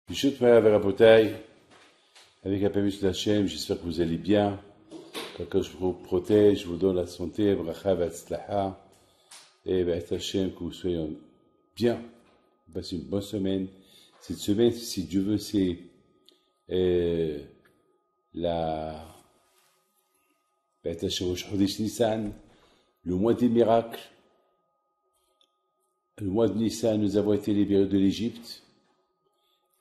Bishut Marav et Rabotai, avec la permission d'Hachem, j'espère que vous allez bien. Que je vous protège, je vous donne la santé, bracha v'atzlaha, et avec Hachem, que vous soyez bien. Passez une bonne semaine. Cette semaine, si Dieu veut, c'est la Chodesh Nissan, le mois des miracles. Le mois de Nissan, nous avons été libérés de l'Égypte.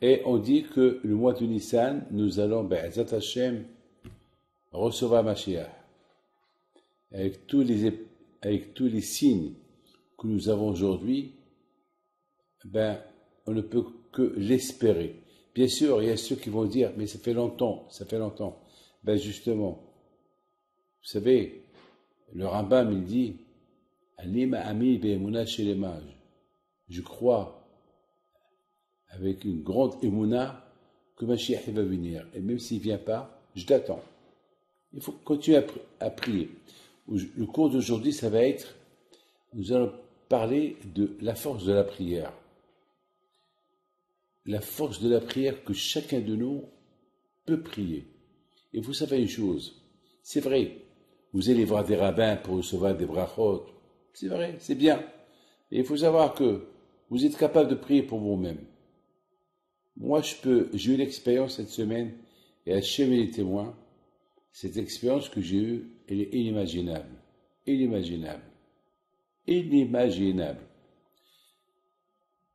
Et on dit que le mois de Nissan, nous allons, Be'ezat Hashem, recevoir Mashiach. Avec tous les signes que nous avons aujourd'hui, on ne peut que l'espérer. Bien sûr, il y a ceux qui vont dire, mais ça fait longtemps. Justement, vous savez, le Rambam, il dit, Anima ami be'emuna chez les mages. Je crois, avec une grande émouna, que Mashiach va venir. Et même s'il ne vient pas, je l'attends. Il faut continuer à prier. Le cours d'aujourd'hui, ça va être, nous allons parler de la force de la prière. La force de la prière que chacun de nous peut prier. Et vous savez une chose, c'est vrai, vous allez voir des rabbins pour recevoir des brachot, c'est vrai, c'est bien. Et il faut savoir que vous êtes capable de prier pour vous-même. Moi, j'ai eu l'expérience cette semaine, et Hachem est témoin. Cette expérience que j'ai eue, elle est inimaginable. Inimaginable. Inimaginable.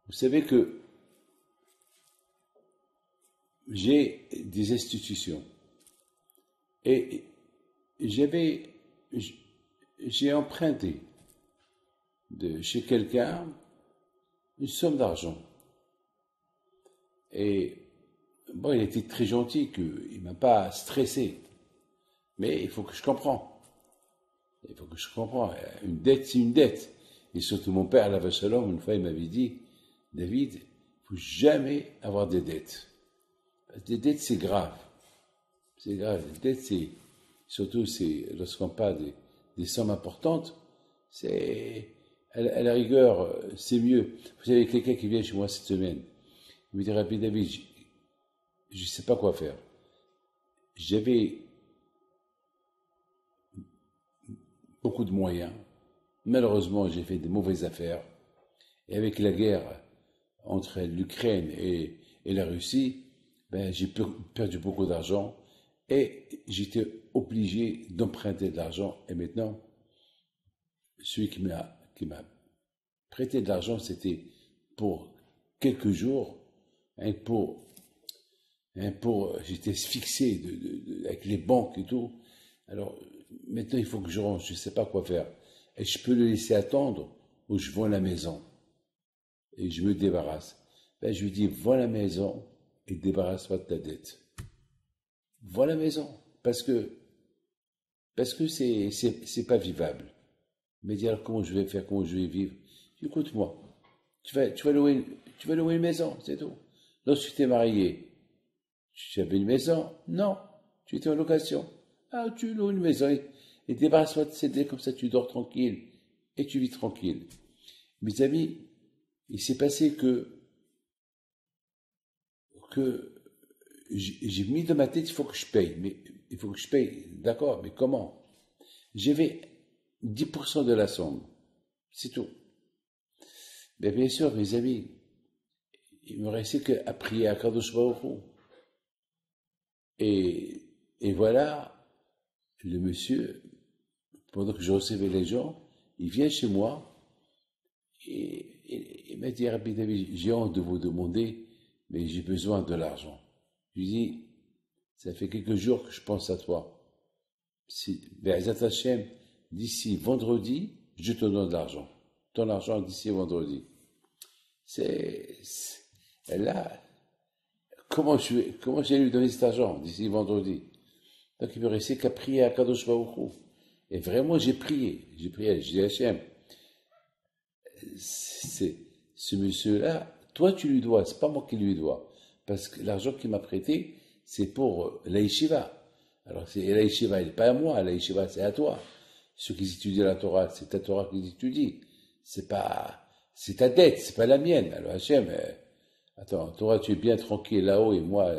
Vous savez que j'ai des institutions. Et j'ai emprunté chez quelqu'un une somme d'argent. Et bon, il était très gentil, il ne m'a pas stressé. Mais il faut que je comprenne. Une dette, c'est une dette. Et surtout, mon père, la Shalom, une fois, il m'avait dit, David, il ne faut jamais avoir des dettes. Parce que des dettes, c'est grave. C'est grave. Les dettes, surtout, lorsqu'on parle des sommes importantes, à la rigueur, c'est mieux. Vous avez quelqu'un qui vient chez moi cette semaine. Il me dit, Rabbi David, je ne sais pas quoi faire. J'avais beaucoup de moyens. Malheureusement, j'ai fait des mauvaises affaires. Et avec la guerre entre l'Ukraine et la Russie, j'ai perdu beaucoup d'argent et j'étais obligé d'emprunter de l'argent. Et maintenant, celui qui m'a prêté de l'argent, c'était pour quelques jours, j'étais fixé avec les banques et tout. Alors, maintenant, il faut que je range, je ne sais pas quoi faire. Et je peux le laisser attendre ou je vends la maison et je me débarrasse. Je lui dis, vends la maison et débarrasse-toi de ta dette. Vends la maison, parce que c'est pas vivable. Mais dire comment je vais faire, comment je vais vivre. Écoute-moi, tu vas louer une maison, c'est tout. Lorsque tu t'es marié, tu avais une maison? Non, tu étais en location. Ah, tu loues une maison et débarrasse-toi de ces dettes, comme ça tu dors tranquille et tu vis tranquille. Mes amis, il s'est passé que j'ai mis dans ma tête, il faut que je paye. Mais il faut que je paye, d'accord, mais comment? J'avais 10% de la somme, c'est tout. Mais bien sûr, mes amis, il me restait qu'à prier à Kadosh Baruch Hu. Et voilà, le monsieur, pendant que je recevais les gens, il vient chez moi et il m'a dit, Rabbi David, j'ai honte de vous demander, mais j'ai besoin de l'argent. Je lui dis, ça fait quelques jours que je pense à toi. Be'ezat Hashem, d'ici vendredi, je te donne de l'argent. Ton argent d'ici vendredi. Là, comment j'ai lui donner cet argent d'ici vendredi? Donc il me restait qu'à prier à Kadosh Baruch Hu. Et vraiment, j'ai prié, j'ai dit Hachem, ce monsieur-là, toi tu lui dois, c'est pas moi qui lui dois. Parce que l'argent qu'il m'a prêté, c'est pour la yeshiva. Alors la yeshiva, elle n'est pas à moi, la yeshiva, c'est à toi. Ceux qui étudient la Torah, c'est ta Torah qu'ils étudient. C'est pas c'est ta dette, c'est pas la mienne. Alors Hachem, attends, toi tu es bien tranquille là-haut et moi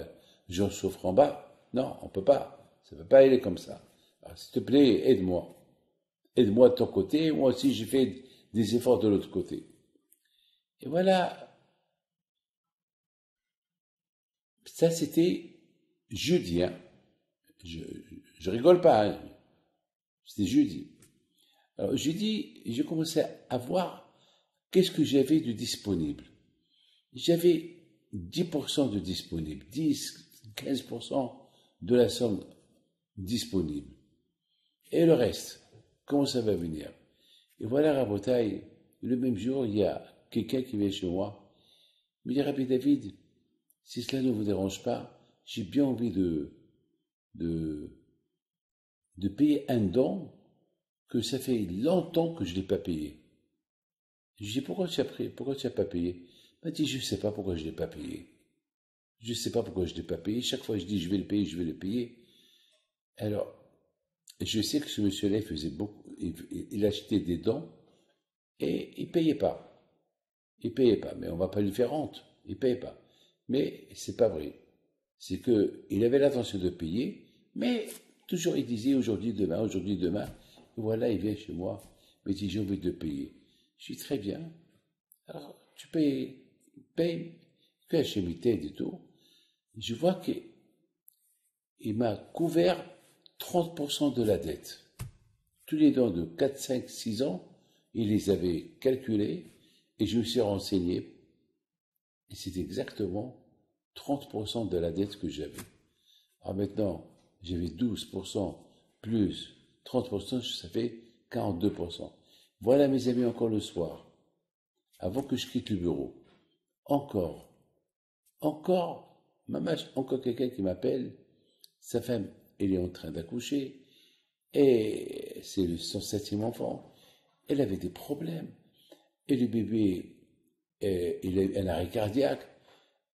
j'en souffre en bas. Non, on peut pas. Ça peut pas aller comme ça. Alors, s'il te plaît, aide-moi. Aide-moi de ton côté, moi aussi j'ai fait des efforts de l'autre côté. Et voilà, ça c'était jeudi, hein. Je, je rigole pas, hein. C'était jeudi. Alors jeudi, j'ai commencé à voir qu'est-ce que j'avais de disponible. J'avais 10% de disponible, 10, 15% de la somme disponible. Et le reste, comment ça va venir? Et voilà, Rabotaï, le même jour, il y a quelqu'un qui vient chez moi, me dit, Rabbi David, si cela ne vous dérange pas, j'ai bien envie de, de payer un don que ça fait longtemps que je ne l'ai pas payé. Je dis, pourquoi tu n'as pas payé? Il m'a dit, je ne sais pas pourquoi je ne l'ai pas payé. Je ne sais pas pourquoi je ne l'ai pas payé. Chaque fois, je dis, je vais le payer, je vais le payer. Alors, je sais que ce monsieur-là faisait beaucoup, il achetait des dons et il ne payait pas. Il ne payait pas, mais on ne va pas lui faire honte. Il ne payait pas. Mais c'est pas vrai. C'est qu'il avait l'intention de payer, mais toujours il disait aujourd'hui, demain, aujourd'hui, demain. Et voilà, il vient chez moi, il me dit, j'ai envie de payer. Je dis, très bien. Alors, tu payes, paye, que Hachem t'aide et tout. Je vois qu'il m'a couvert 30% de la dette. Tous les dons de 4, 5, 6 ans, il les avait calculés et je me suis renseigné. Et c'est exactement 30% de la dette que j'avais. Alors maintenant, j'avais 12% plus 30%, ça fait 42%. Voilà mes amis, encore le soir, avant que je quitte le bureau. Encore, encore quelqu'un qui m'appelle, sa femme, elle est en train d'accoucher, et c'est son 7e enfant. Elle avait des problèmes. Et le bébé, il a un arrêt cardiaque.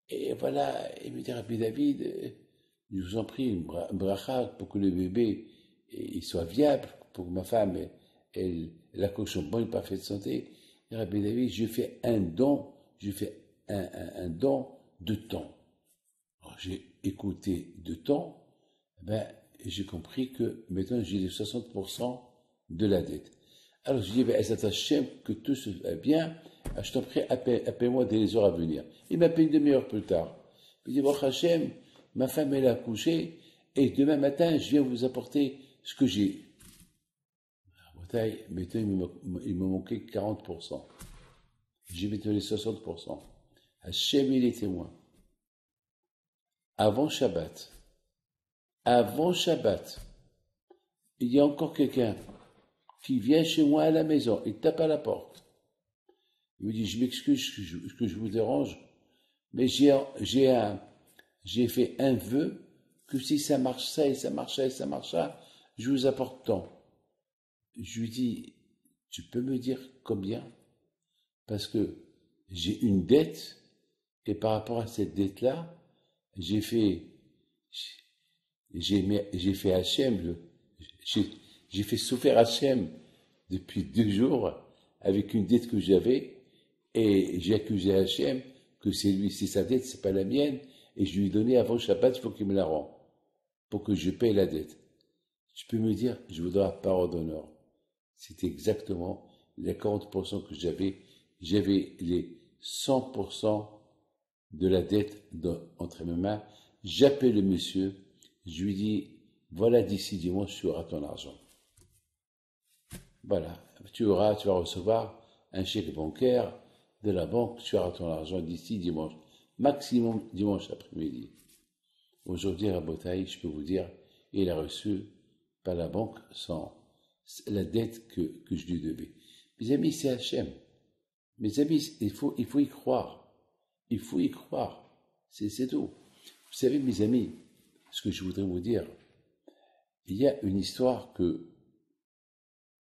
Et voilà, il me dit, Rabbi David, je vous en prie, une bracha pour que le bébé il soit viable, pour que ma femme, elle accouche en bonne et parfaite santé. Et Rabbi David, je fais un don, je fais un don de temps. Alors, j'ai écouté de temps, ben, j'ai compris que maintenant j'ai les 60% de la dette. Alors je dis, ben, Hachem, que tout se va bien, je t'en prie, appelle-moi dès les heures à venir. Il m'appelle une demi-heure plus tard. Il dit, bon Hachem, ma femme elle a accouché, et demain matin, je viens vous apporter ce que j'ai. Maintenant, il me manquait 40%. J'ai maintenant les 60%. Hachem, il est témoin. Avant Shabbat, il y a encore quelqu'un qui vient chez moi à la maison, il tape à la porte. Il me dit, je m'excuse que je vous dérange, mais j'ai fait un vœu que si ça marche ça et ça marche ça et ça marche ça, je vous apporte tant. Je lui dis, tu peux me dire combien? Parce que j'ai une dette, et par rapport à cette dette-là, j'ai fait Hachem, j'ai fait souffrir Hachem depuis 2 jours avec une dette que j'avais, et j'ai accusé Hachem que c'est sa dette, c'est pas la mienne, et je lui ai donné avant Shabbat, il faut qu'il me la rende, pour que je paye la dette. Tu peux me dire, je voudrais la parole d'honneur. C'était exactement les 40% que j'avais. J'avais les 100% de la dette entre mes mains. J'appelle le monsieur, je lui dis, voilà, d'ici dimanche, tu auras ton argent. Voilà, tu vas recevoir un chèque bancaire de la banque, tu auras ton argent d'ici dimanche, maximum dimanche après-midi. Aujourd'hui, Rabotaï, je peux vous dire, il a reçu par la banque la dette que je lui devais. Mes amis, c'est Hachem. Mes amis, il faut y croire. Il faut y croire. C'est tout. Vous savez, mes amis, ce que je voudrais vous dire, il y a une histoire que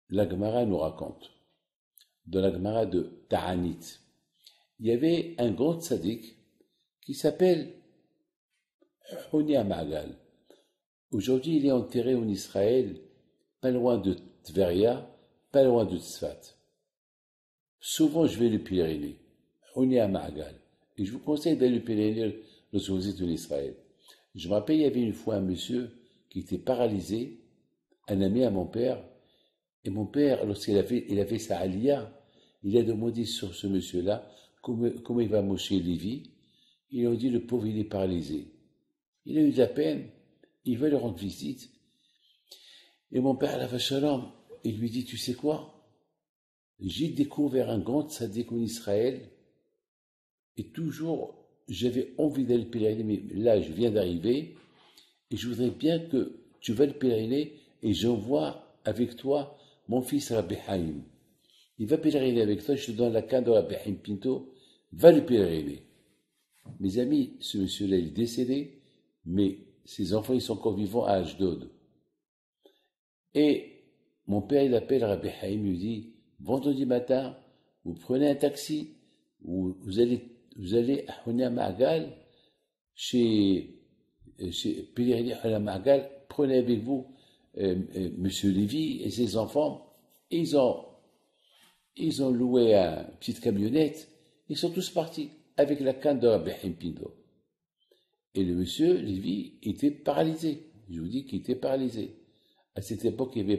la Gemara nous raconte, dans la Gemara de Ta'anit. Il y avait un grand tzaddik qui s'appelle Honi Amagal. Aujourd'hui, il est enterré en Israël, pas loin de Tveria, pas loin de Tzfat. souvent je vais le pèleriner. On est à Ma'agal. Et je vous conseille d'aller le pèleriner lorsque vous êtes en Israël. Je me rappelle, il y avait une fois un monsieur qui était paralysé, un ami à mon père, et mon père, il a fait sa aliyah, il a demandé sur ce monsieur-là comment il va Moshe Lévi. Ils ont dit, le pauvre, il est paralysé. Il a eu de la peine, il va lui rendre visite. Et mon père, la Shalom, il lui dit, tu sais quoi? J'ai découvert un grand tzaddik en Israël, et toujours, j'avais envie d'aller le pèleriner, mais là, je viens d'arriver, et je voudrais bien que tu vas le pèleriner, et j'envoie avec toi mon fils Rabbi Haïm. Il va pèleriner avec toi, je te donne la canne de Rabbi Haïm Pinto, va le pèleriner. Mes amis, ce monsieur-là, il est décédé, mais ses enfants, ils sont encore vivants à Ashdod. Et mon père, il appelle Rabbi Haïm, il lui dit, vendredi matin, vous prenez un taxi, vous allez à Honia Ma'agal, chez Pèlerini Honia Ma'agal, prenez avec vous monsieur Lévy et ses enfants, et ils ont loué une petite camionnette, ils sont tous partis avec la canne de Rabbi Haïm Pinto. Et le monsieur Lévy était paralysé. Je vous dis qu'il était paralysé. À cette époque, il n'y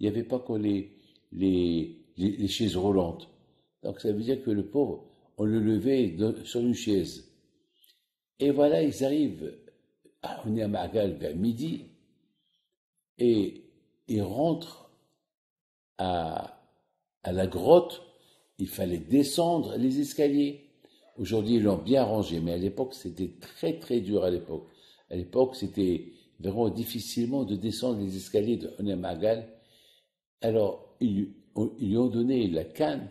avait pas que les chaises roulantes. Donc ça veut dire que le pauvre, on le levait sur une chaise. Et voilà, ils arrivent à Honia Ma'agal vers midi, et ils rentrent à la grotte. Il fallait descendre les escaliers. Aujourd'hui, ils l'ont bien rangé, mais à l'époque, c'était très très dur à l'époque. À l'époque, c'était vraiment difficilement de descendre les escaliers de Honia Ma'agal. Alors, ils lui ont donné la canne.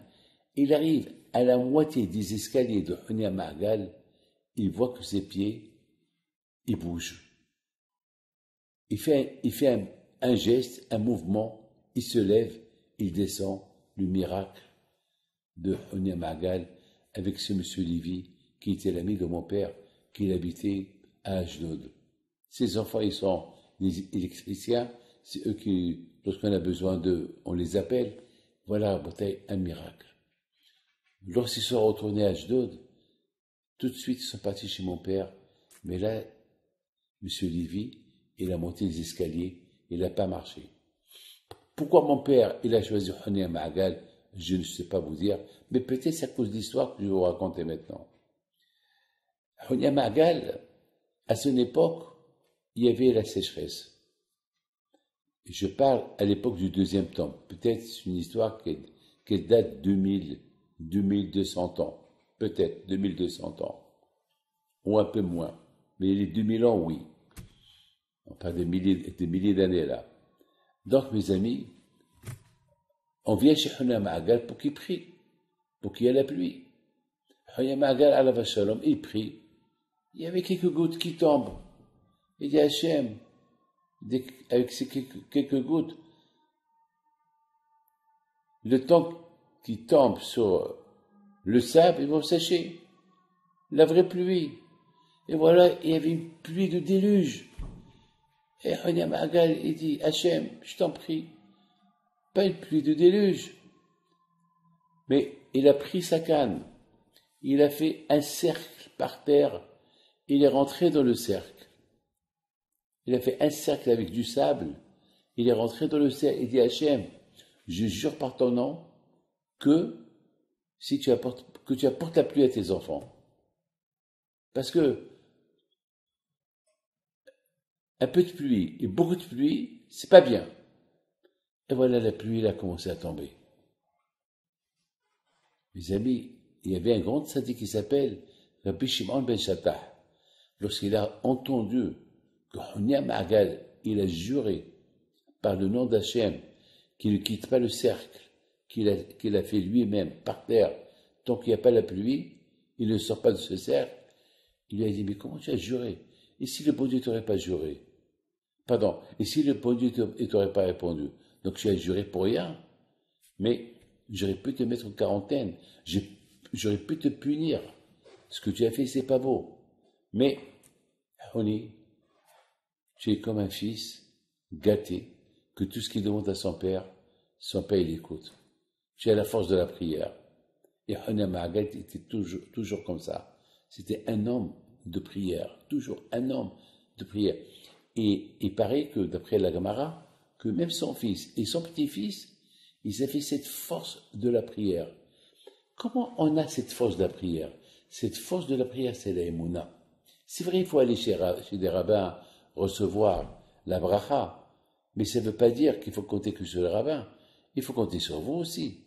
Il arrive à la moitié des escaliers de Honia Ma'agal. Il voit que ses pieds, ils bougent. Il fait un geste, un mouvement, il se lève, il descend, le miracle de Honia Ma'agal avec ce monsieur Lévy, qui était l'ami de mon père, qui habitait à Ashdod. Ses enfants, ils sont des électriciens, c'est eux qui, lorsqu'on a besoin d'eux, on les appelle. Voilà, un miracle. Lorsqu'ils sont retournés à Ashdod, tout de suite, ils sont partis chez mon père, mais là, monsieur Lévy, il a monté les escaliers, il n'a pas marché. Pourquoi mon père, il a choisi Honia Ma'agal, je ne sais pas vous dire, mais peut-être c'est à cause de l'histoire que je vais vous raconter maintenant. Honia Ma'agal, à son époque, il y avait la sécheresse. Je parle à l'époque du deuxième temple. Peut-être c'est une histoire qui date de 2200 ans. Peut-être 2200 ans. Ou un peu moins. Mais les 2000 ans, oui. Enfin, des milliers d'années là. Donc, mes amis, on vient chez Honia Ma'agal pour qu'il prie, pour qu'il y ait la pluie. Honia Ma'agal, alav shalom, il prie. Il y avait quelques gouttes qui tombent. Il dit Hachem, avec ces quelques gouttes, le temps qui tombe sur le sable, ils vont sécher. La vraie pluie. Et voilà, il y avait une pluie de déluge. Et Honia Ma'agal, il dit Hachem, je t'en prie, pas une pluie de déluge. Mais il a pris sa canne, il a fait un cercle par terre, il est rentré dans le cercle. Il a fait un cercle avec du sable, il est rentré dans le cercle, il dit Hachem, je jure par ton nom que tu apportes la pluie à tes enfants. Parce que un peu de pluie et beaucoup de pluie, c'est pas bien. Et voilà, la pluie, elle a commencé à tomber. Mes amis, il y avait un grand tzaddik qui s'appelle Rabbi Shimon ben Shattah. Lorsqu'il a entendu que Honia Ma'agal, il a juré par le nom d'Hachem qu'il ne quitte pas le cercle qu'il a fait lui-même par terre tant qu'il n'y a pas la pluie, il ne sort pas de ce cercle. Il lui a dit, mais comment tu as juré? Et si le bon Dieu t'aurait pas juré? Pardon, et si le bon Dieu ne t'aurait pas répondu? Donc tu as juré pour rien. Mais j'aurais pu te mettre en quarantaine, j'aurais pu te punir. Ce que tu as fait, c'est pas beau. Mais, Honi, tu es comme un fils gâté, que tout ce qu'il demande à son père il écoute. Tu as la force de la prière. Et Hanna Ma'agal était toujours comme ça. C'était un homme de prière, toujours un homme de prière. Et il paraît que, d'après la Gemara, que même son fils et son petit-fils, ils avaient cette force de la prière. Comment on a cette force de la prière? Cette force de la prière, c'est la Emouna. C'est vrai, il faut aller chez des rabbins recevoir la bracha, mais ça ne veut pas dire qu'il faut compter que sur le rabbin. Il faut compter sur vous aussi.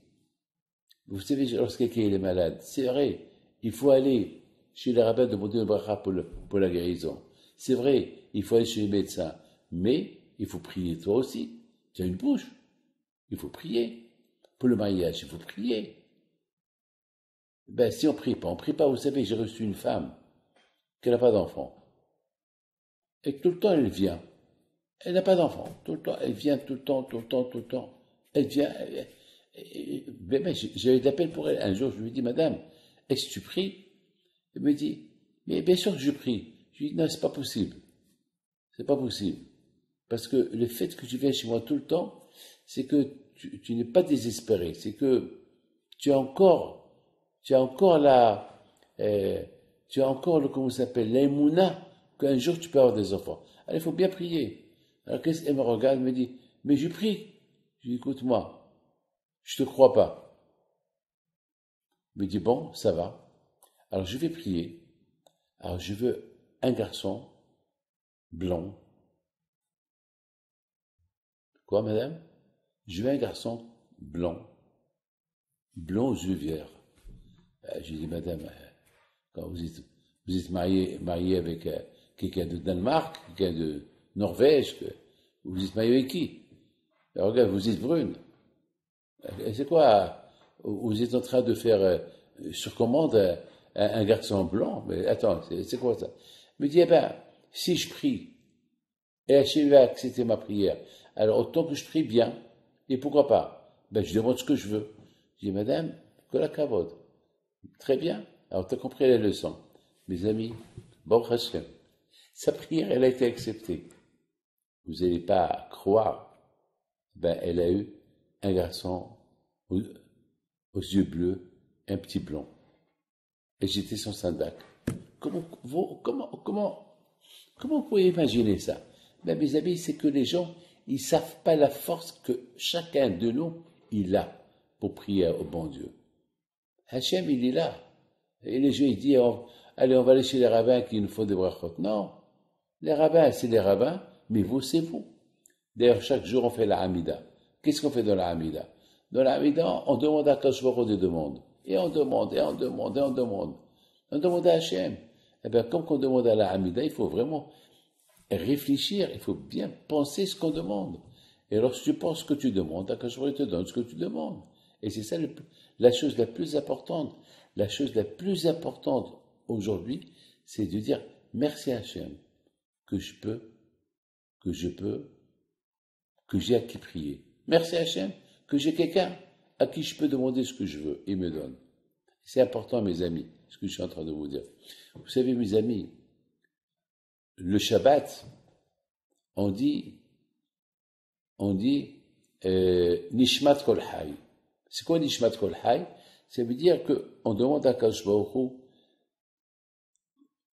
Vous savez, lorsque quelqu'un est malade, c'est vrai, il faut aller chez le rabbin demander une bracha pour la guérison. C'est vrai, il faut aller chez le médecin, mais il faut prier toi aussi. Tu as une bouche, il faut prier. Pour le mariage, il faut prier. Ben, si on prie pas, vous savez, j'ai reçu une femme qui n'a pas d'enfant. Et tout le temps, elle vient. Elle n'a pas d'enfant. Tout le temps, elle vient tout le temps. Elle vient. J'ai eu d'appel pour elle. Un jour, je lui ai dit, Madame, est-ce que tu pries? Elle me dit, mais bien sûr que je prie. Je lui ai dit, non, c'est pas possible. C'est pas possible. Parce que le fait que tu viennes chez moi tout le temps, c'est que tu n'es pas désespéré. C'est que tu as encore comment ça s'appelle, l'aïmouna, qu'un jour tu peux avoir des enfants. Alors il faut bien prier. Alors qu'est-ce qu'elle me regarde, elle me dit, mais je prie. Je dis, écoute-moi, je te crois pas. Elle me dit, bon, ça va. Alors je vais prier. Alors je veux un garçon blond. Quoi, madame? Je veux un garçon blond aux yeux verts. J'ai dit, madame, quand vous êtes marié avec quelqu'un de Danemark, quelqu'un de Norvège, vous êtes marié avec qui? Alors, regarde, vous êtes brune. C'est quoi? Vous êtes en train de faire sur commande un garçon blanc? Mais attends, c'est quoi ça? Il me dit, eh ben, si je prie, et Hachem va accepter ma prière, alors autant que je prie bien, et pourquoi pas? Ben, je demande ce que je veux. Je dis, madame, que la kavod. Très bien. Alors, tu as compris la leçon. Mes amis, bon Hachem, sa prière, elle a été acceptée. Vous n'allez pas croire. Ben, elle a eu un garçon aux yeux bleus, un petit blond. Et j'étais son sandak. Comment vous pouvez imaginer ça? Ben, mes amis, c'est que les gens, ils savent pas la force que chacun de nous, il a pour prier au bon Dieu. Hachem, il est là. Et les gens, ils disent, allez, on va aller chez les rabbins qui nous font des brachot. Non. Les rabbins, c'est les rabbins, mais vous, c'est vous. D'ailleurs, chaque jour, on fait la Hamida. Qu'est-ce qu'on fait dans la Hamida? Dans la Hamida, on demande à Kadosh Baruch Hu des demandes. Et on demande. On demande à Hachem. Eh bien, comme qu'on demande à la Hamida, il faut vraiment réfléchir, il faut bien penser ce qu'on demande. Et lorsque tu penses ce que tu demandes, Kadosh Baruch Hu te donne ce que tu demandes. Et c'est ça la chose la plus importante. La chose la plus importante aujourd'hui, c'est de dire merci à Hachem que j'ai à qui prier. Merci à Hachem que j'ai quelqu'un à qui je peux demander ce que je veux, il me donne. C'est important, mes amis, ce que je suis en train de vous dire. Vous savez, mes amis, le Shabbat, on dit Nishmat Kol Hay. C'est quoi Nishmat Kol Hay? Ça veut dire qu'on demande à Kadosh Baruch Hu,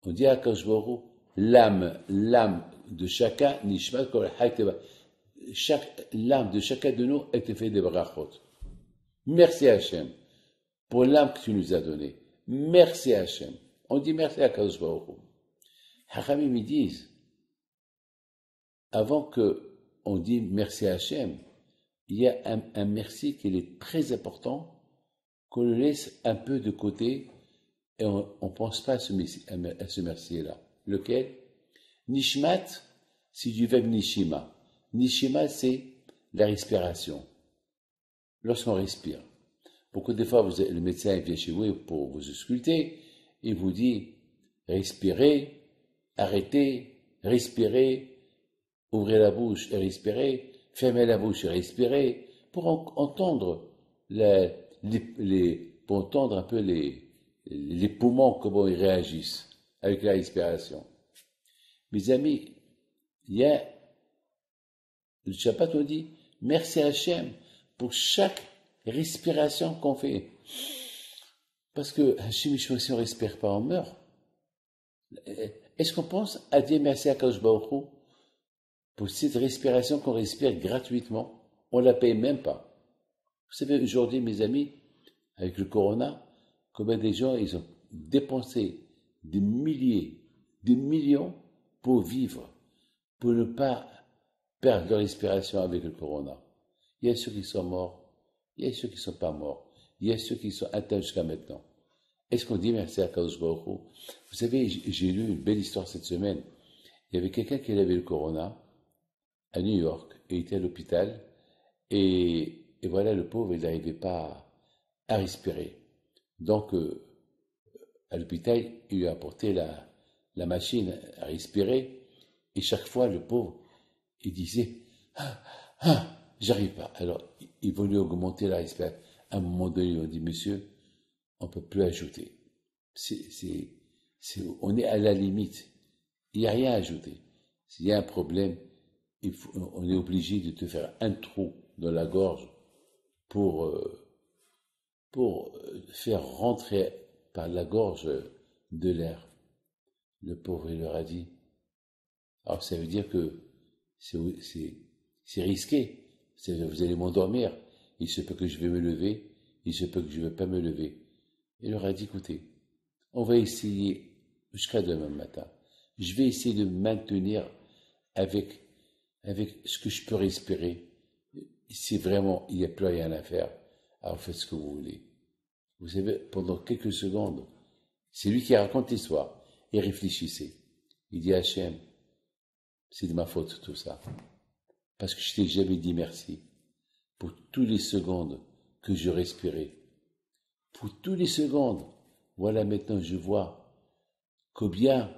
on dit à Kadosh Baruch Hu, l'âme de chacun, Nishmat Kol Hay, l'âme de chacun de nous était fait des brachot. Merci à Hachem pour l'âme que tu nous as donnée. Merci à Hachem. On dit merci à Kadosh Baruch Hu. Hachamim ils disent, avant que on dise merci à Hachem, il y a un merci qui est très important, qu'on le laisse un peu de côté et on ne pense pas à ce merci-là. Lequel? Nishmat, c'est du verbe nishima. Nishima, c'est la respiration. Lorsqu'on respire. Beaucoup de fois, le médecin vient chez vous pour vous ausculter, il vous dit respirez, arrêtez, respirez, ouvrez la bouche et respirez, fermez la bouche et respirez, pour entendre pour entendre un peu les poumons, comment ils réagissent avec la respiration. Mes amis, il y a le Shabbat, on dit merci à Hachem pour chaque respiration qu'on fait. Parce que Hachim, si on ne respire pas, on meurt. Est-ce qu'on pense à dire merci à Kadosh Baruch Hu pour cette respiration qu'on respire gratuitement? On ne la paye même pas. Vous savez, aujourd'hui, mes amis, avec le corona, combien des gens, ils ont dépensé des milliers, des millions pour vivre, pour ne pas perdre leur respiration avec le corona. Il y a ceux qui sont morts, il y a ceux qui ne sont pas morts, il y a ceux qui sont atteints jusqu'à maintenant. Est-ce qu'on dit merci à Kadosh Baruch Hu? Vous savez, j'ai lu une belle histoire cette semaine. Il y avait quelqu'un qui avait le corona à New York, et il était à l'hôpital, et voilà, le pauvre, il n'arrivait pas à respirer. Donc, à l'hôpital, il lui a apporté la machine à respirer, et chaque fois, le pauvre, il disait, j'arrive pas. Alors, il voulait augmenter la respiration. À un moment donné, on dit, monsieur, on ne peut plus ajouter. On est à la limite. Il n'y a rien à ajouter. S'il y a un problème, on est obligé de te faire un trou dans la gorge pour faire rentrer par la gorge de l'air. Le pauvre, il leur a dit. Alors, ça veut dire que c'est risqué. Vous allez m'endormir. Il se peut que je vais me lever. Il se peut que je ne vais pas me lever. Il leur a dit, écoutez, on va essayer jusqu'à demain matin. Je vais essayer de me maintenir avec ce que je peux respirer. Si vraiment il n'y a plus rien à faire, alors faites ce que vous voulez. Vous savez, pendant quelques secondes, c'est lui qui raconte l'histoire. Et réfléchissez. Il dit, Hachem, c'est de ma faute tout ça. Parce que je t'ai jamais dit merci pour toutes les secondes que je respirais. Pour toutes les secondes. Voilà, maintenant je vois combien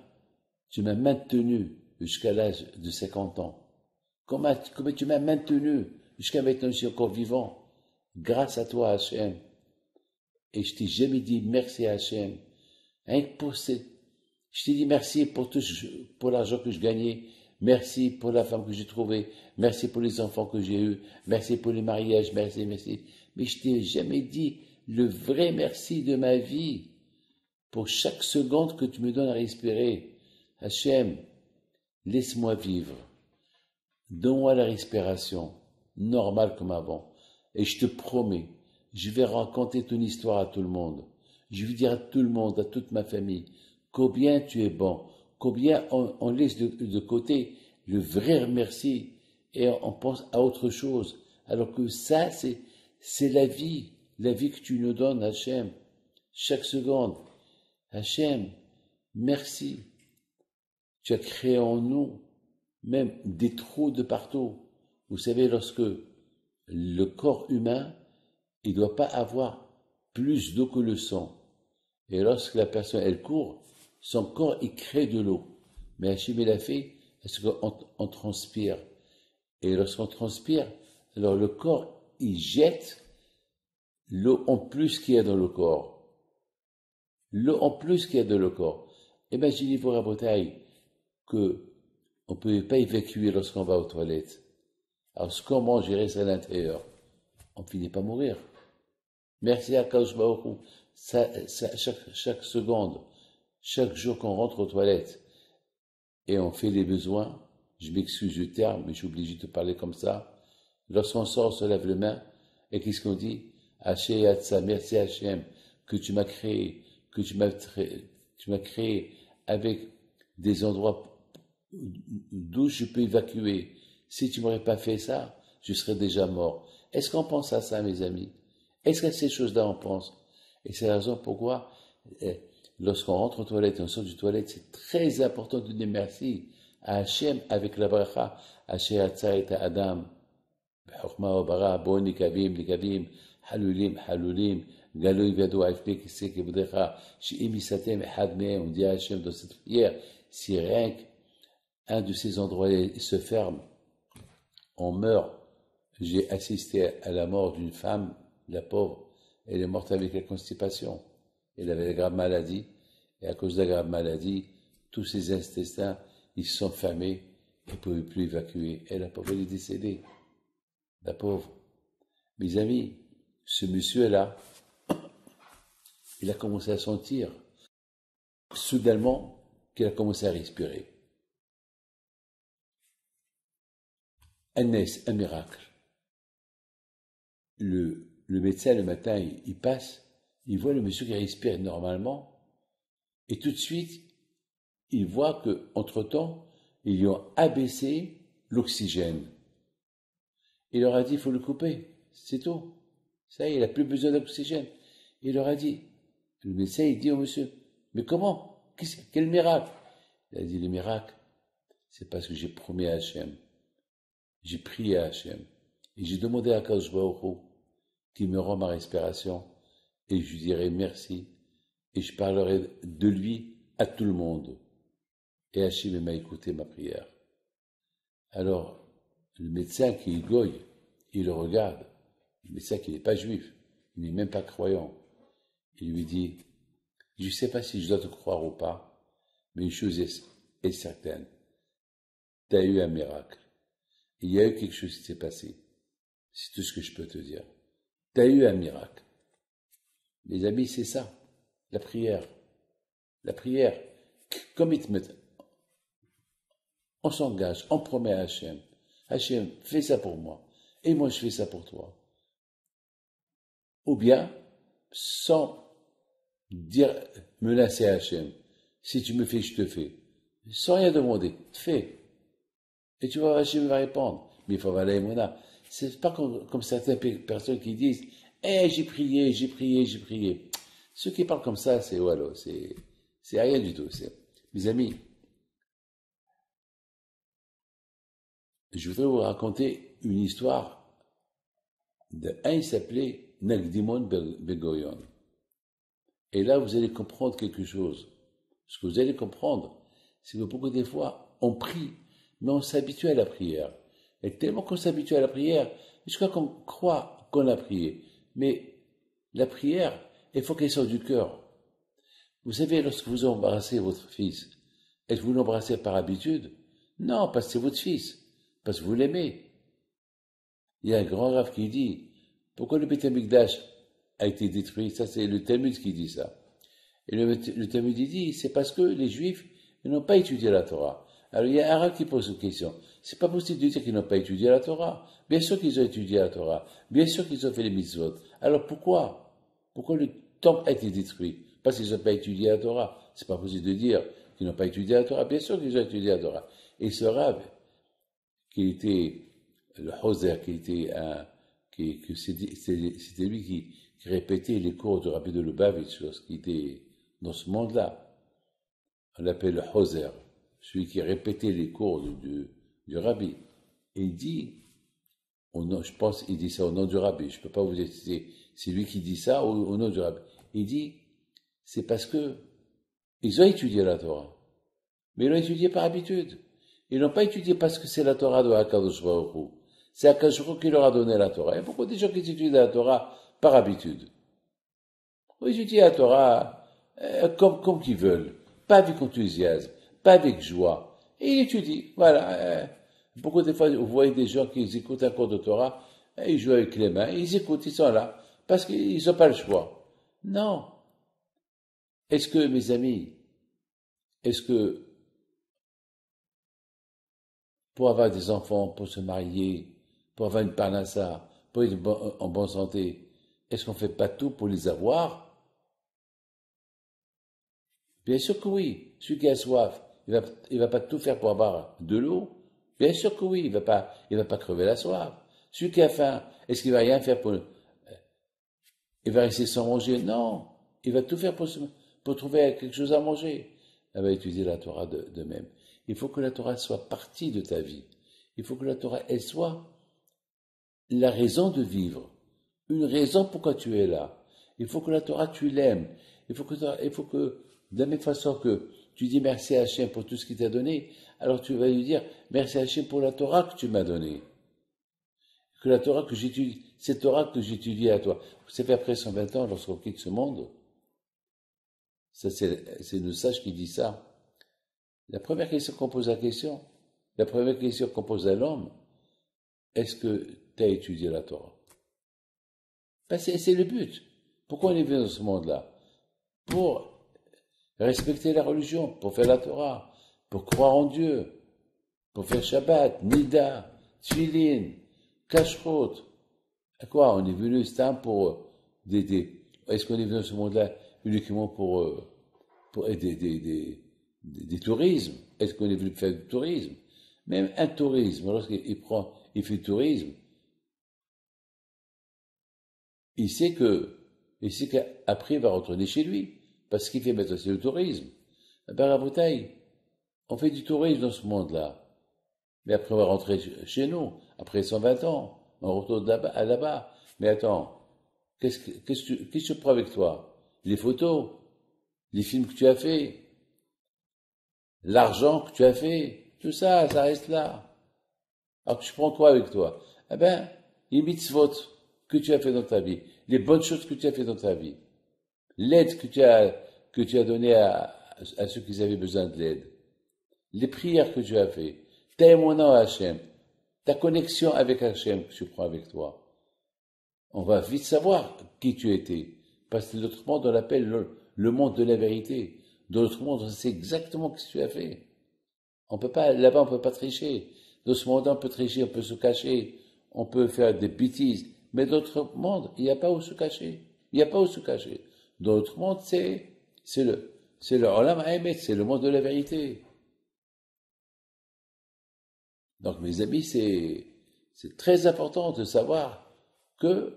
tu m'as maintenu jusqu'à l'âge de 50 ans. Comment tu m'as maintenu jusqu'à maintenant, je suis encore vivant. Grâce à toi, Hachem. Et je t'ai jamais dit merci à Hachem. Rien que pour je t'ai dit merci pour l'argent que je gagnais. Merci pour la femme que j'ai trouvée. Merci pour les enfants que j'ai eus. Merci pour les mariages. Merci. Mais je t'ai jamais dit le vrai merci de ma vie. Pour chaque seconde que tu me donnes à respirer. Hachem, laisse-moi vivre. Donne-moi la respiration, normale comme avant. Et je te promets, je vais raconter ton histoire à tout le monde. Je vais dire à tout le monde, à toute ma famille, combien tu es bon, combien on laisse de côté le vrai merci et on pense à autre chose. Alors que ça, c'est la vie que tu nous donnes, Hachem, chaque seconde. Hachem, merci. Tu as créé en nous même des trous de partout. Vous savez, lorsque le corps humain, il ne doit pas avoir plus d'eau que le sang. Et lorsque la personne, elle court, son corps, il crée de l'eau. Mais Hachem, il a fait, parce qu'on transpire. Et lorsqu'on transpire, alors le corps, il jette l'eau en plus qu'il y a dans le corps. L'eau en plus qu'il y a dans le corps. Imaginez-vous, Rabotaï, que on ne peut pas évacuer lorsqu'on va aux toilettes. Alors, comment gérer ça à l'intérieur? On finit par mourir. Merci à Kadosh Baruch Hu. Chaque seconde, chaque jour qu'on rentre aux toilettes et on fait les besoins, je m'excuse du terme, mais je suis obligé de parler comme ça. Lorsqu'on sort, on se lève les mains et qu'est-ce qu'on dit? Hachem Yatsa, merci Hachem, que tu m'as créé, que tu m'as créé avec des endroits d'où je peux évacuer. Si tu m'aurais pas fait ça, je serais déjà mort. Est-ce qu'on pense à ça, mes amis? Est-ce qu'à ces choses-là, on pense? Et c'est la raison pourquoi, lorsqu'on rentre aux toilettes et on sort du toilette, c'est très important de dire merci à Hachem avec la bracha. Hachem Atza et Adam. בחוכמה וברה, בואו נקבים, חלולים, חלולים, גלוי וידוע לפני כיסא כבודך, שאם יסתם אחד מהם, on dit à Hachem dans cette prière, si rien qu'un de ces endroits se ferme, on meurt. J'ai assisté à la mort d'une femme, la pauvre, elle est morte avec la constipation. Elle avait la grave maladie, et à cause de la grave maladie, tous ses intestins, ils se sont fermés, elle ne pouvait plus évacuer. Et la pauvre, elle est décédée. La pauvre. Mes amis, ce monsieur-là, il a commencé à sentir, soudainement, qu'il a commencé à respirer. Un miracle. Le médecin, le matin, il passe, il voit le monsieur qui respire normalement, et tout de suite, il voit que, entre-temps, ils lui ont abaissé l'oxygène. Il leur a dit, il faut le couper, c'est tout. Ça y est, il n'a plus besoin d'oxygène. Il leur a dit, le médecin, il dit au monsieur, mais comment? Quel miracle? Il a dit, le miracle, c'est parce que j'ai promis à Hachem. J'ai prié à Hachem. Et j'ai demandé à Kadosh Baruch Hu qu'il me rend ma respiration. Et je lui dirai merci. Et je parlerai de lui à tout le monde. Et Hachem m'a écouté ma prière. Alors, le médecin qui est goy, il le regarde. Le médecin qui n'est pas juif, il n'est même pas croyant. Il lui dit, je ne sais pas si je dois te croire ou pas, mais une chose est certaine. Tu as eu un miracle. Il y a eu quelque chose qui s'est passé. C'est tout ce que je peux te dire. Tu as eu un miracle. Mes amis, c'est ça. La prière. La prière. Commitment. On s'engage, on promet à Hachem. Hachem, fais ça pour moi. Et moi, je fais ça pour toi. Ou bien, sans dire, menacer Hachem. Si tu me fais, je te fais. Sans rien demander. Fais. Et tu vois, Hachem va répondre. Mais il faut avoir la émona. C'est pas comme certaines personnes qui disent, j'ai prié, j'ai prié, j'ai prié. Ceux qui parlent comme ça, c'est rien du tout. Mes amis, je voudrais vous raconter une histoire il s'appelait Nagdimon Ben-Gurion. Et là, vous allez comprendre quelque chose. Ce que vous allez comprendre, c'est que beaucoup des fois, on prie, mais on s'habitue à la prière. Et tellement qu'on s'habitue à la prière, jusqu'à qu'on croit qu'on a prié. Mais la prière, il faut qu'elle sorte du cœur. Vous savez, lorsque vous embrassez votre fils, est-ce que vous l'embrassez par habitude? Non, parce que c'est votre fils, parce que vous l'aimez. Il y a un grand rave qui dit, pourquoi le Beth Amikdash a été détruit? Ça, c'est le Talmud qui dit ça. Et le Talmud dit, c'est parce que les Juifs n'ont pas étudié la Torah. Alors il y a un rave qui pose une question. C'est pas possible de dire qu'ils n'ont pas étudié la Torah. Bien sûr qu'ils ont étudié la Torah. Bien sûr qu'ils ont fait les mitzvot. Alors pourquoi le temple a été détruit? Parce qu'ils n'ont pas étudié la Torah. C'est pas possible de dire qu'ils n'ont pas étudié la Torah. Bien sûr qu'ils ont étudié la Torah. Et ce rave, qui était le Hoser, c'était lui qui répétait les cours du Rabbi de Lubavitch lorsqu'il était dans ce monde-là. On l'appelle le Hoser, celui qui répétait les cours du Rabbi. Et il dit, je pense qu'il dit ça au nom du Rabbi, je ne peux pas vous dire si c'est lui qui dit ça au nom du Rabbi. Il dit, c'est parce que ils ont étudié la Torah, mais ils l'ont étudié par habitude. Ils l'ont pas étudié parce que c'est la Torah de HaKadosh Baruch Hu. C'est HaKadosh Baruch Hu qui leur a donné la Torah. Il y a beaucoup de gens qui étudient la Torah par habitude. Ils étudient la Torah comme qu'ils veulent, pas avec enthousiasme, pas avec joie. Et ils étudient, voilà. Beaucoup de fois, vous voyez des gens qui écoutent un cours de Torah, ils jouent avec les mains, ils écoutent, ils sont là, parce qu'ils n'ont pas le choix. Non. Est-ce que, mes amis, pour avoir des enfants, pour se marier, pour avoir une parnassa, pour être en bonne santé, est-ce qu'on ne fait pas tout pour les avoir? Bien sûr que oui. Celui qui a soif, il va pas tout faire pour avoir de l'eau. Bien sûr que oui, il va pas crever la soif. Celui qui a faim, est-ce qu'il va rien faire il va rester sans manger? Non. Il va tout faire pour trouver quelque chose à manger. Elle va étudier la Torah de même. Il faut que la Torah soit partie de ta vie. Il faut que la Torah, elle soit la raison de vivre. Une raison pourquoi tu es là. Il faut que la Torah, tu l'aimes. Il faut que, de la même façon que tu dis merci à Hachem pour tout ce qu'il t'a donné, alors tu vas lui dire merci à Hachem pour la Torah que tu m'as donnée. Que la Torah que j'étudie, cette Torah que j'étudie à toi. Vous savez, après 120 ans, lorsqu'on quitte ce monde, ça c'est le sage qui dit ça. La première question qu'on pose à l'homme, est-ce que tu as étudié la Torah? Ben c'est le but. Pourquoi on est venu dans ce monde-là? pour respecter la religion, pour faire la Torah, pour croire en Dieu, pour faire Shabbat, Nida, Tfilin, Kashrut. À quoi? On est venu, c'est pour aider. Est-ce qu'on est venu dans ce monde-là uniquement pour aider des tourismes? Est-ce qu'on est venu faire du tourisme? Même un tourisme, lorsqu'il fait du tourisme, il sait qu'après il va retourner chez lui, parce qu'il fait maintenant c'est le tourisme. Ben, Raboutaï, on fait du tourisme dans ce monde-là. Mais après on va rentrer chez nous, après 120 ans, on retourne là-bas. Mais attends, qu'est-ce que tu prends avec toi? Les photos, les films que tu as fait, l'argent que tu as fait, tout ça, ça reste là. Alors tu prends quoi avec toi? Eh ben, les mitzvot que tu as fait dans ta vie, les bonnes choses que tu as fait dans ta vie, l'aide que tu as donnée à ceux qui avaient besoin de l'aide, les prières que tu as fait, ta émouna à Hachem, ta connexion avec Hachem que tu prends avec toi. On va vite savoir qui tu étais. Parce que l'autre monde, on l'appelle le monde de la vérité. Dans l'autre monde, on sait exactement ce que tu as fait. On peut pas, là-bas, on peut pas tricher. Dans ce monde, on peut tricher, on peut se cacher, on peut faire des bêtises. Mais dans l'autre monde, il n'y a pas où se cacher. Il n'y a pas où se cacher. Dans l'autre monde, c'est le Olam Haemet, c'est le monde de la vérité. Donc, mes amis, c'est très important de savoir que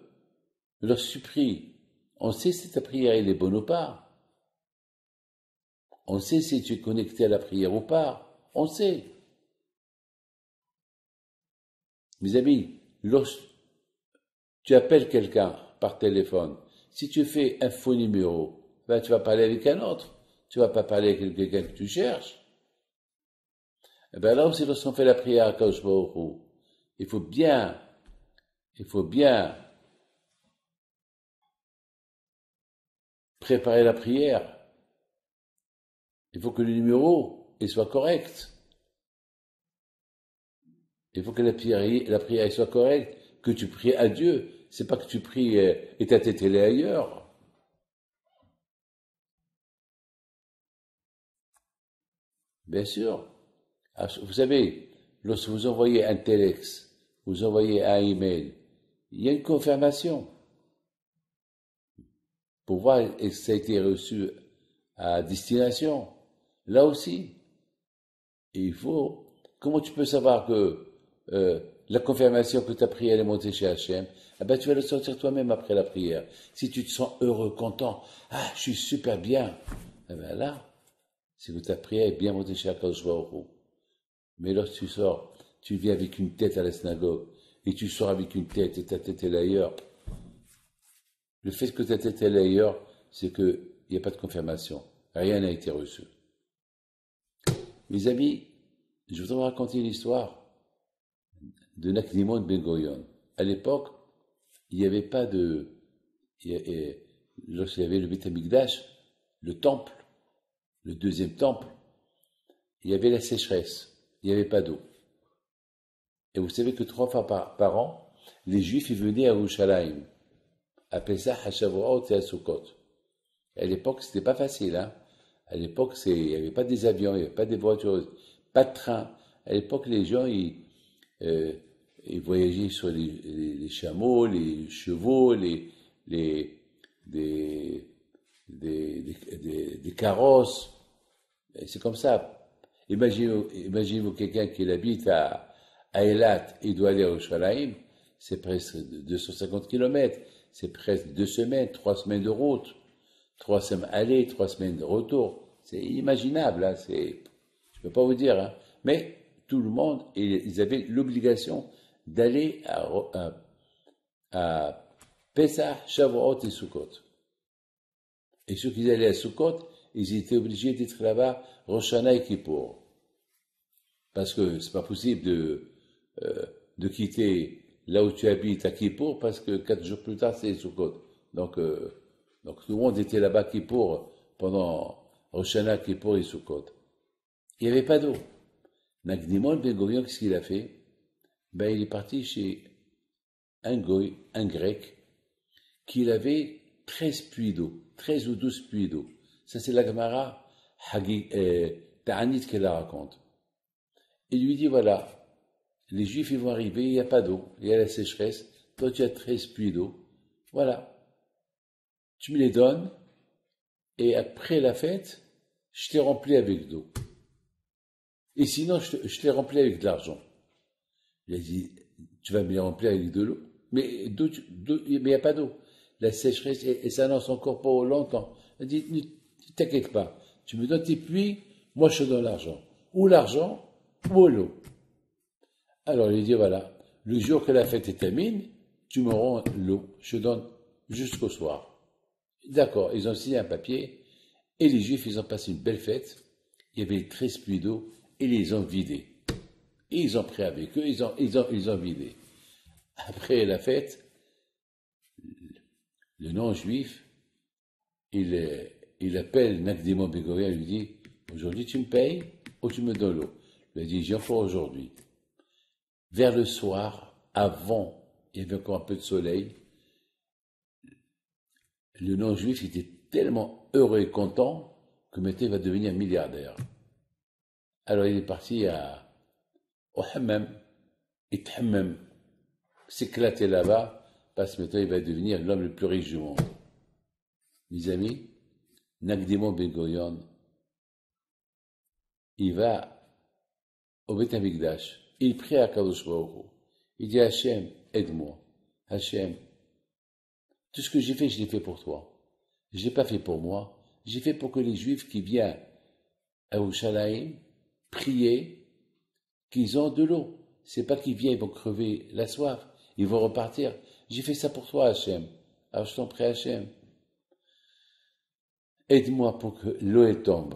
lorsque tu pries, on sait si ta prière elle est bonne ou pas. On sait si tu es connecté à la prière ou pas. On sait. Mes amis, lorsque tu appelles quelqu'un par téléphone, si tu fais un faux numéro, ben tu vas parler avec un autre. Tu vas pas parler avec quelqu'un que tu cherches. Et ben là aussi, lorsqu'on fait la prière à Kadosh Baruch Hu, il faut bien préparer la prière. Il faut que le numéro il soit correct. Il faut que la prière soit correcte, que tu pries à Dieu. C'est pas que tu pries et ta tête elle est ailleurs. Bien sûr. Vous savez, lorsque vous envoyez un telex, vous envoyez un email, il y a une confirmation pour voir si ça a été reçu à destination. Là aussi, il faut. Comment tu peux savoir que la confirmation que tu as priée elle est montée chez Hachem? Eh ben, tu vas le sentir toi-même après la prière. Si tu te sens heureux, content, ah, je suis super bien, eh ben là, c'est que ta prière est bien montée chez Akadosh Baruch Hu. Mais lorsque tu sors, tu viens avec une tête à la synagogue, et tu sors avec une tête, et ta tête est ailleurs. Le fait que ta tête est ailleurs, c'est qu'il n'y a pas de confirmation. Rien n'a été reçu. Mes amis, je voudrais vous raconter une histoire de Nakdimon Ben Gurion. À l'époque, il n'y avait pas de... Lorsqu'il y avait le Beth Amikdash, le temple, le deuxième temple, il y avait la sécheresse, il n'y avait pas d'eau. Et vous savez que 3 fois par an, les Juifs ils venaient à Yerushalayim, à Pesach, à Shavuot et à Sukkot. À l'époque, c'était pas facile, hein. À l'époque, il n'y avait pas des avions, il n'y avait pas des voitures, pas de train. À l'époque, les gens, ils voyageaient sur les chameaux, les chevaux, des carrosses. Et c'est comme ça. Imaginez-vous quelqu'un qui habite à Eilat, il doit aller à Yerushalayim, c'est presque 250 kilomètres, c'est presque 2 semaines, 3 semaines de route. 3 semaines aller, 3 semaines de retour. C'est inimaginable, hein, je ne peux pas vous dire. Hein. Mais tout le monde, ils avaient l'obligation d'aller à Pesach, Shavuot et Sukkot. Et ceux qui allaient à Sukkot, ils étaient obligés d'être là-bas Rosh Hashanah et Kippour. Parce que c'est pas possible de quitter là où tu habites à Kippour, parce que 4 jours plus tard, c'est Sukkot. Donc tout le monde était là-bas Kippour pendant Rosh Hashanah, Kippour et Sukkot. Il n'y avait pas d'eau. Nakdimon Ben Gurion, qu'est-ce qu'il a fait? Ben, il est parti chez un goy, un grec, qu'il avait 13 puits d'eau, 13 ou 12 puits d'eau. Ça, c'est la Gemara Ta'anit qui la raconte. Il lui dit, voilà, les Juifs, ils vont arriver, il n'y a pas d'eau, il y a la sécheresse, toi, tu as 13 puits d'eau. Voilà. Tu me les donnes, et après la fête, je t'ai rempli avec d'eau. Et sinon, je t'ai rempli avec de l'argent. Il a dit, tu vas me les remplir avec de l'eau. Mais il n'y a pas d'eau. La sécheresse, et ça lance encore pas longtemps. Il a dit, ne t'inquiète pas. Tu me donnes tes puits, moi je te donne l'argent. Ou l'argent, ou l'eau. Alors il dit, voilà, le jour que la fête est terminée, tu me rends l'eau. Je donne jusqu'au soir. D'accord, ils ont signé un papier, et les Juifs, ils ont passé une belle fête. Il y avait 13 puits d'eau, et ils les ont vidés. Et ils ont pris avec eux, ils ont vidé. Après la fête, le non-juif, il appelle Nakdimon Begoria et lui dit, aujourd'hui tu me payes ou tu me donnes l'eau. Il a dit, j'en ferai aujourd'hui. Vers le soir, avant, il y avait encore un peu de soleil, le non-juif était tellement heureux et content que maintenant il va devenir milliardaire. Alors il est parti au hammam, il thammam, s'éclater là-bas, parce que maintenant il va devenir l'homme le plus riche du monde. Mes amis, Nakdimon Ben Gurion, il va au Beth Amikdash, il prie à Kadosh Baruch Hu. Il dit Hachem, aide-moi. Hachem, tout ce que j'ai fait, je l'ai fait pour toi. Je ne l'ai pas fait pour moi. J'ai fait pour que les Juifs qui viennent à Yerushalayim prier, qu'ils ont de l'eau. C'est pas qu'ils viennent, ils vont crever la soif. Ils vont repartir. J'ai fait ça pour toi, Hachem. Alors je t'en prie, Hachem. Aide-moi pour que l'eau tombe.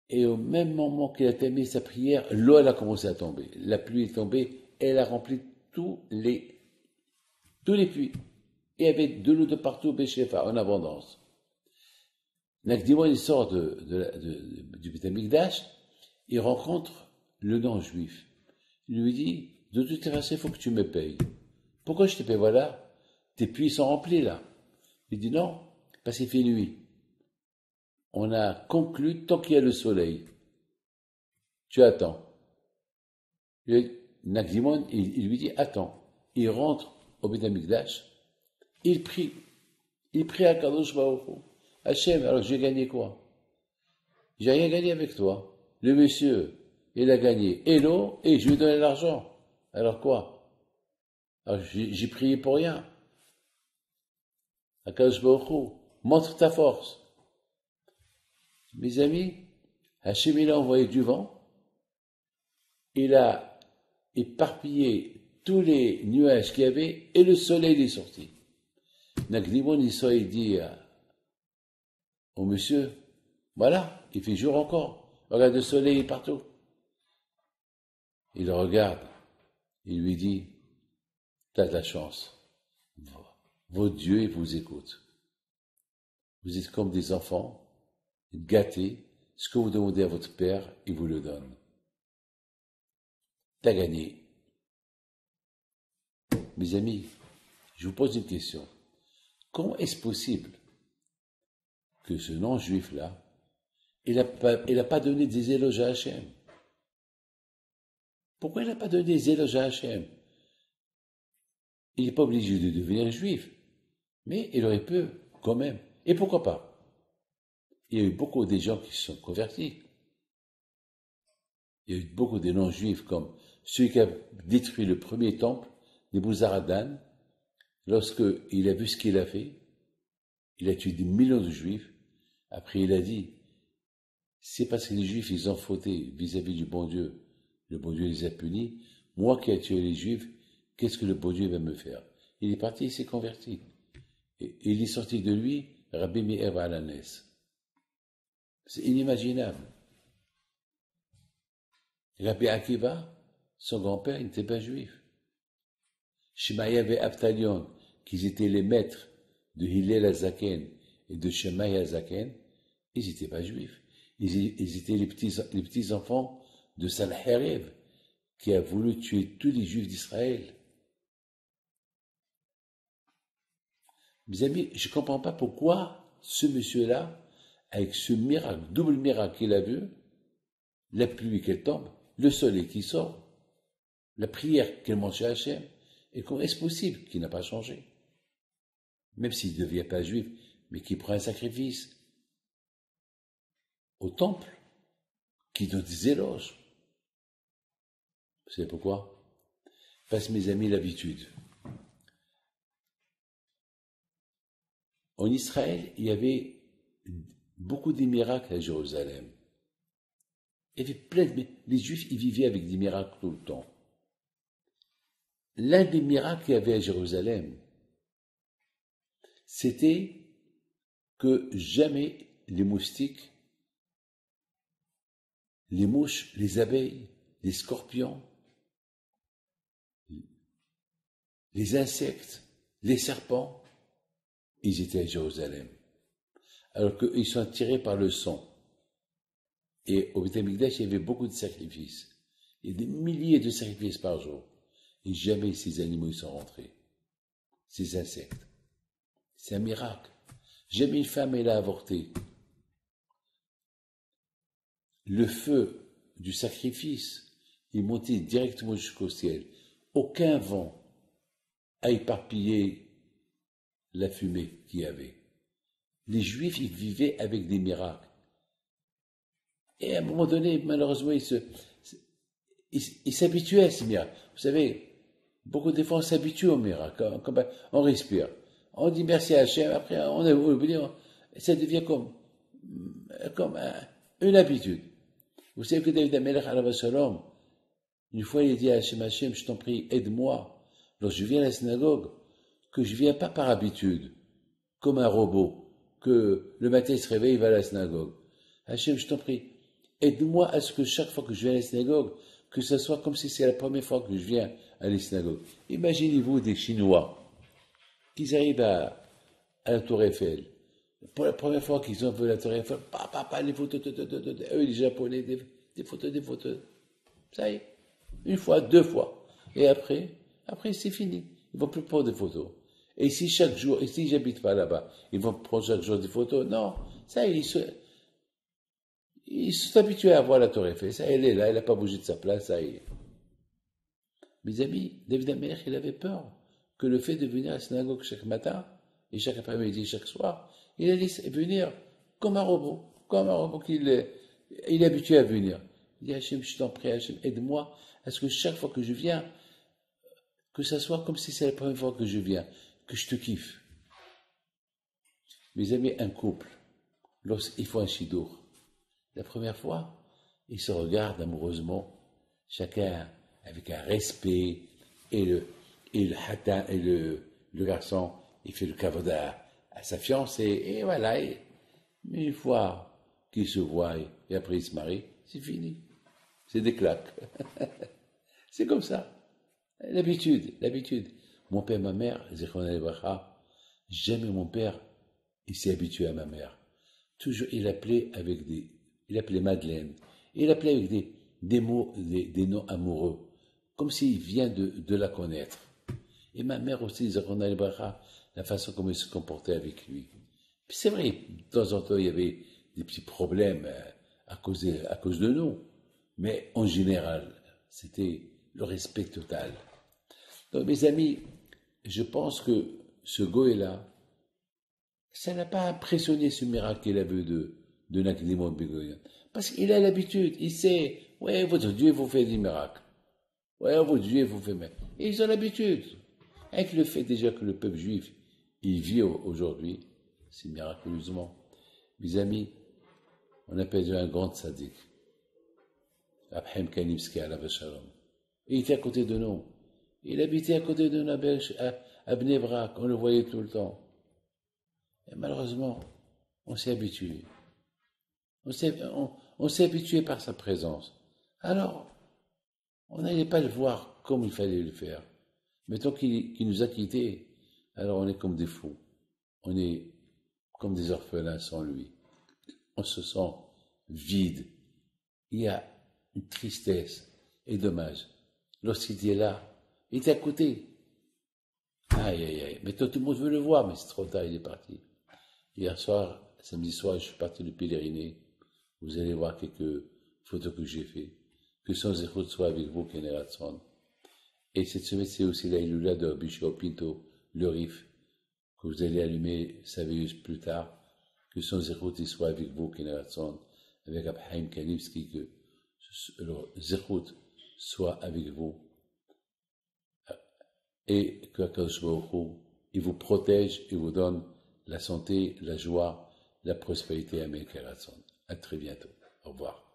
Et au même moment qu'il a terminé sa prière, l'eau elle a commencé à tomber. La pluie est tombée, elle a rempli tous les puits. Et il y avait de l'eau de partout, Béchefa, en abondance. Nakdimon, il sort du Beth Amikdash, il rencontre le non-juif. Il lui dit, de toute façon, il faut que tu me payes. Pourquoi je te paye? Voilà, tes puits sont remplis là. Il dit non, parce qu'il fait nuit. On a conclu tant qu'il y a le soleil. Tu attends. Nakdimon, il lui dit attends. Il rentre au Beth Amikdash, il prie à Kadosh Baruch Hu. Hachem, alors j'ai gagné quoi? J'ai rien gagné avec toi. Le monsieur, il a gagné et l'eau et je lui ai donné l'argent. Alors quoi? Alors j'ai prié pour rien. Kadosh Baruch Hu, montre ta force. Mes amis, Hachem il a envoyé du vent, il a éparpillé tous les nuages qu'il y avait et le soleil est sorti. Nakdimon il dit au monsieur, voilà, il fait jour encore, regarde le soleil partout. Il regarde, il lui dit, t'as de la chance, votre Dieu il vous écoute. Vous êtes comme des enfants, gâtés, ce que vous demandez à votre père, il vous le donne. T'as gagné. Mes amis, je vous pose une question. Comment est-ce possible que ce non-juif-là, il n'a pas donné des éloges à Hachem? Pourquoi il n'a pas donné des éloges à Hachem? Il n'est pas obligé de devenir juif, mais il aurait pu quand même. Et pourquoi pas? Il y a eu beaucoup de gens qui se sont convertis. Il y a eu beaucoup de non-juifs comme celui qui a détruit le premier temple, Nebuzaradan, lorsqu'il a vu ce qu'il a fait, il a tué des millions de juifs. Après, il a dit, c'est parce que les juifs, ils ont fauté vis-à-vis du bon Dieu. Le bon Dieu les a punis. Moi qui ai tué les juifs, qu'est-ce que le bon Dieu va me faire? Il est parti, il s'est converti. Et il est sorti de lui, Rabbi Meir Alanes. C'est inimaginable. Rabbi Akiva, son grand-père, il n'était pas juif. Shemaïa et Abtalion, qui étaient les maîtres de Hillel Azaken et de Shemaïa Azaken, ils n'étaient pas juifs. Ils étaient les petits enfants de Sanherib, qui a voulu tuer tous les juifs d'Israël. Mes amis, je ne comprends pas pourquoi ce monsieur-là, avec ce miracle, double miracle qu'il a vu, la pluie qu'elle tombe, le soleil qui sort, la prière qu'elle monte chez Hachem, et comment est-ce possible qu'il n'a pas changé? Même s'il ne devient pas juif, mais qu'il prend un sacrifice au temple, qui donne des éloges. Vous savez pourquoi? Parce que mes amis, l'habitude. En Israël, il y avait beaucoup de miracles à Jérusalem. Il y avait plein de... Les Juifs, ils vivaient avec des miracles tout le temps. L'un des miracles qu'il y avait à Jérusalem, c'était que jamais les moustiques, les mouches, les abeilles, les scorpions, les insectes, les serpents, ils étaient à Jérusalem. Alors qu'ils sont attirés par le sang. Et au Beth Amikdash, il y avait beaucoup de sacrifices. Il y a des milliers de sacrifices par jour. Et jamais ces animaux y sont rentrés. Ces insectes. C'est un miracle. Jamais une femme elle a avorté. Le feu du sacrifice est monté directement jusqu'au ciel. Aucun vent a éparpillé la fumée qu'il y avait. Les Juifs, ils vivaient avec des miracles. Et à un moment donné, malheureusement, ils s'habituaient à ces miracles. Vous savez, beaucoup de fois, on s'habitue aux miracles. On respire. On dit merci à Hachem, après, on oublie, ça devient comme une habitude. Vous savez que David Amelech, alayhi salam, une fois, il a dit à Hachem, Hachem, je t'en prie, aide-moi, lorsque je viens à la synagogue, que je ne viens pas par habitude, comme un robot, que le matin il se réveille, il va à la synagogue. Hachem, je t'en prie, aide-moi à ce que chaque fois que je viens à la synagogue, que ce soit comme si c'est la première fois que je viens à la synagogue. Imaginez-vous des Chinois qui arrivent à la Tour Eiffel. Pour la première fois qu'ils ont vu la Tour Eiffel, les photos, eux les Japonais, des photos. Ça y est, une fois, deux fois. Et après c'est fini. Ils ne vont plus prendre des photos. Et si chaque jour, et si j'habite pas là-bas, ils vont prendre chaque jour des photos. Non, ça y est, ils sont habitués à voir la Tour Eiffel. Ça, elle est là, elle n'a pas bougé de sa place, ça y est. Mes amis, David Amelech, il avait peur que le fait de venir à la synagogue chaque matin, et chaque après-midi, chaque soir, il allait venir comme un robot qu'il est, il est habitué à venir. Il dit, Hachem, je t'en prie, Hachem, aide-moi à ce que chaque fois que je viens, que ça soit comme si c'est la première fois que je viens, que je te kiffe. Mes amis, un couple, lorsqu'il faut un shidour, la première fois, ils se regardent amoureusement, chacun avec un respect, et le hatan, et le garçon, il fait le kavod à sa fiancée, et voilà. Mais une fois qu'ils se voient, et après ils se marient, c'est fini. C'est des claques. C'est comme ça. L'habitude. Mon père et ma mère, jamais mon père, il s'est habitué à ma mère. Toujours, il appelait Madeleine. Il appelait avec des mots, des noms amoureux, comme s'il vient de la connaître. Et ma mère aussi, la façon comme elle se comportait avec lui. Puis c'est vrai, de temps en temps, il y avait des petits problèmes à cause de nous. Mais en général, c'était le respect total. Donc, mes amis, je pense que ce goé-là, ça n'a pas impressionné ce miracle qu'il a vu de Nakdimon Begoyan. Parce qu'il a l'habitude, il sait, ouais, votre Dieu vous fait des miracles. Ouais, votre Dieu vous fait même. Et ils ont l'habitude. Avec le fait déjà que le peuple juif, il vit aujourd'hui, c'est miraculeusement. Mes amis, on a perdu un grand tzaddik. Abraham Kanivski à la Shalom. Il était à côté de nous. Il habitait à côté de nous à Bnei Brak. On le voyait tout le temps. Et malheureusement, on s'est habitué. On s'est habitué par sa présence. Alors, on n'allait pas le voir comme il fallait le faire. Mettons qu'il nous a quittés, alors on est comme des fous. On est comme des orphelins sans lui. On se sent vide. Il y a une tristesse et dommage. Lorsqu'il était là, il était à côté. Aïe, aïe, aïe. Mais tout le monde veut le voir, mais c'est trop tard, il est parti. Hier soir, samedi soir, je suis parti de pèleriner. Vous allez voir quelques photos que j'ai fait. Que son zéro soit avec vous, Keneratson. Et cette semaine, c'est aussi la Iloula de Bishop Pinto, le Rif, que vous allez allumer sa veilleuse plus tard. Que son zéro soit avec vous, Keneratson, avec Abhaim Kanivski, que le zéro soit avec vous. Et que Akadosh Baruch Hu, il vous protège et vous donne la santé, la joie, la prospérité à Keneratson. À très bientôt. Au revoir.